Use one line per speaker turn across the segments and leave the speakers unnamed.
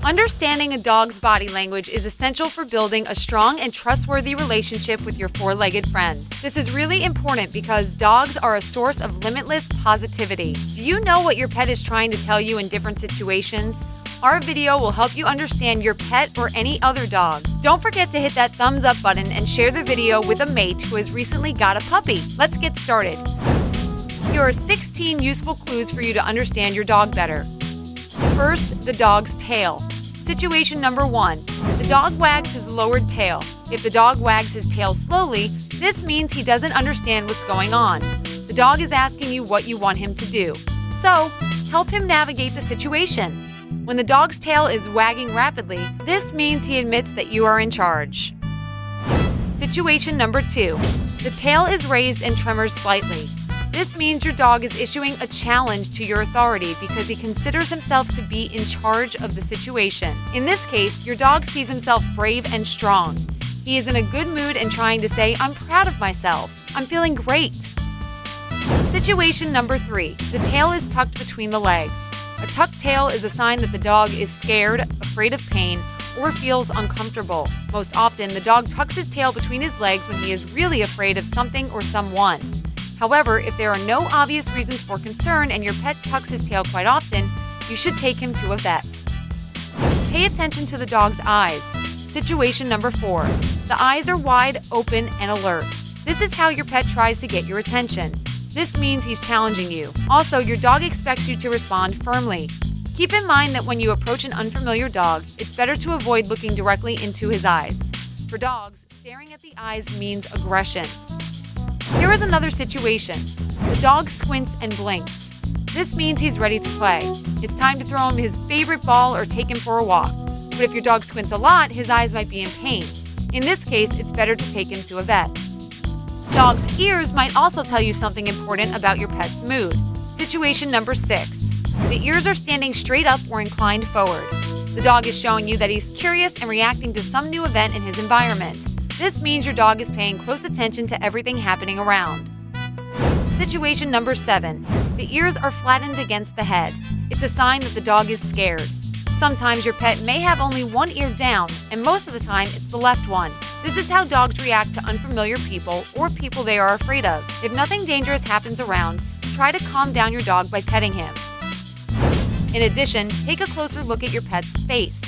Understanding a dog's body language is essential for building a strong and trustworthy relationship with your four-legged friend. This is really important because dogs are a source of limitless positivity. Do you know what your pet is trying to tell you in different situations? Our video will help you understand your pet or any other dog. Don't forget to hit that thumbs up button and share the video with a mate who has recently got a puppy. Let's get started. Here are 16 useful clues for you to understand your dog better. First, the dog's tail. Situation number 1. The dog wags his lowered tail. If the dog wags his tail slowly, this means he doesn't understand what's going on. The dog is asking you what you want him to do. So, help him navigate the situation. When the dog's tail is wagging rapidly, this means he admits that you are in charge. Situation number 2. The tail is raised and tremors slightly. This means your dog is issuing a challenge to your authority because he considers himself to be in charge of the situation. In this case, your dog sees himself brave and strong. He is in a good mood and trying to say, "I'm proud of myself. I'm feeling great." Situation number 3. The tail is tucked between the legs. A tucked tail is a sign that the dog is scared, afraid of pain, or feels uncomfortable. Most often, the dog tucks his tail between his legs when he is really afraid of something or someone. However, if there are no obvious reasons for concern and your pet tucks his tail quite often, you should take him to a vet. Pay attention to the dog's eyes. Situation number 4. The eyes are wide, open, and alert. This is how your pet tries to get your attention. This means he's challenging you. Also, your dog expects you to respond firmly. Keep in mind that when you approach an unfamiliar dog, it's better to avoid looking directly into his eyes. For dogs, staring at the eyes means aggression. Here is another situation. The dog squints and blinks. This means he's ready to play. It's time to throw him his favorite ball or take him for a walk. But if your dog squints a lot, his eyes might be in pain. In this case, it's better to take him to a vet. Dog's ears might also tell you something important about your pet's mood. Situation number 6. The ears are standing straight up or inclined forward. The dog is showing you that he's curious and reacting to some new event in his environment. This means your dog is paying close attention to everything happening around. Situation number 7. The ears are flattened against the head. It's a sign that the dog is scared. Sometimes your pet may have only one ear down, and most of the time it's the left one. This is how dogs react to unfamiliar people or people they are afraid of. If nothing dangerous happens around, try to calm down your dog by petting him. In addition, take a closer look at your pet's face.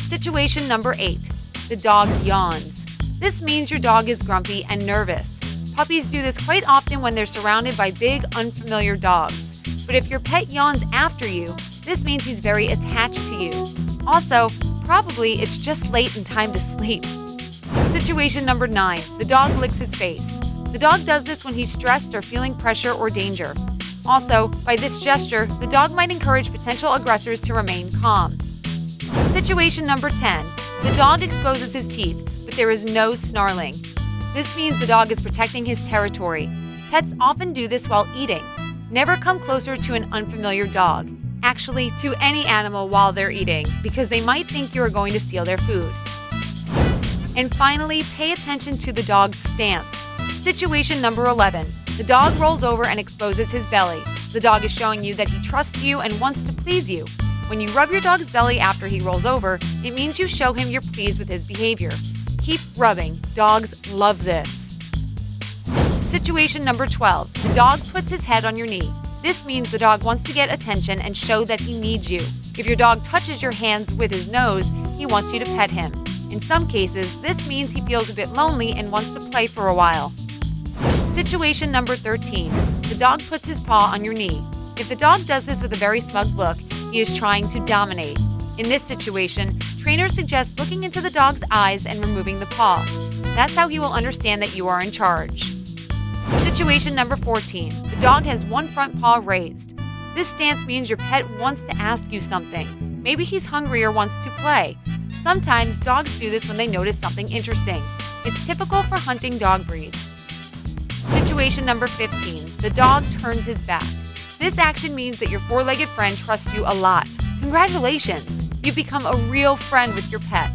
Situation number 8. The dog yawns. This means your dog is grumpy and nervous. Puppies do this quite often when they're surrounded by big, unfamiliar dogs. But if your pet yawns after you, this means he's very attached to you. Also, probably it's just late and time to sleep. Situation number 9. The dog licks his face. The dog does this when he's stressed or feeling pressure or danger. Also, by this gesture, the dog might encourage potential aggressors to remain calm. Situation number 10. The dog exposes his teeth, but there is no snarling. This means the dog is protecting his territory. Pets often do this while eating. Never come closer to an unfamiliar dog. Actually, to any animal while they're eating, because they might think you are going to steal their food. And finally, pay attention to the dog's stance. Situation number 11. The dog rolls over and exposes his belly. The dog is showing you that he trusts you and wants to please you. When you rub your dog's belly after he rolls over, it means you show him you're pleased with his behavior. Keep rubbing. Dogs love this. Situation number 12. The dog puts his head on your knee. This means the dog wants to get attention and show that he needs you. If your dog touches your hands with his nose, he wants you to pet him. In some cases, this means he feels a bit lonely and wants to play for a while. Situation number 13. The dog puts his paw on your knee. If the dog does this with a very smug look, he is trying to dominate. In this situation, trainers suggest looking into the dog's eyes and removing the paw. That's how he will understand that you are in charge. Situation number 14. The dog has one front paw raised. This stance means your pet wants to ask you something. Maybe he's hungry or wants to play. Sometimes dogs do this when they notice something interesting. It's typical for hunting dog breeds. Situation number 15. The dog turns his back. This action means that your four-legged friend trusts you a lot. Congratulations! You've become a real friend with your pet.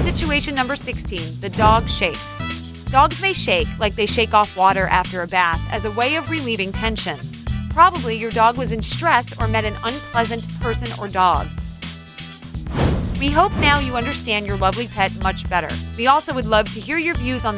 Situation number 16. The dog shakes. Dogs may shake like they shake off water after a bath as a way of relieving tension. Probably your dog was in stress or met an unpleasant person or dog. We hope now you understand your lovely pet much better. We also would love to hear your views on this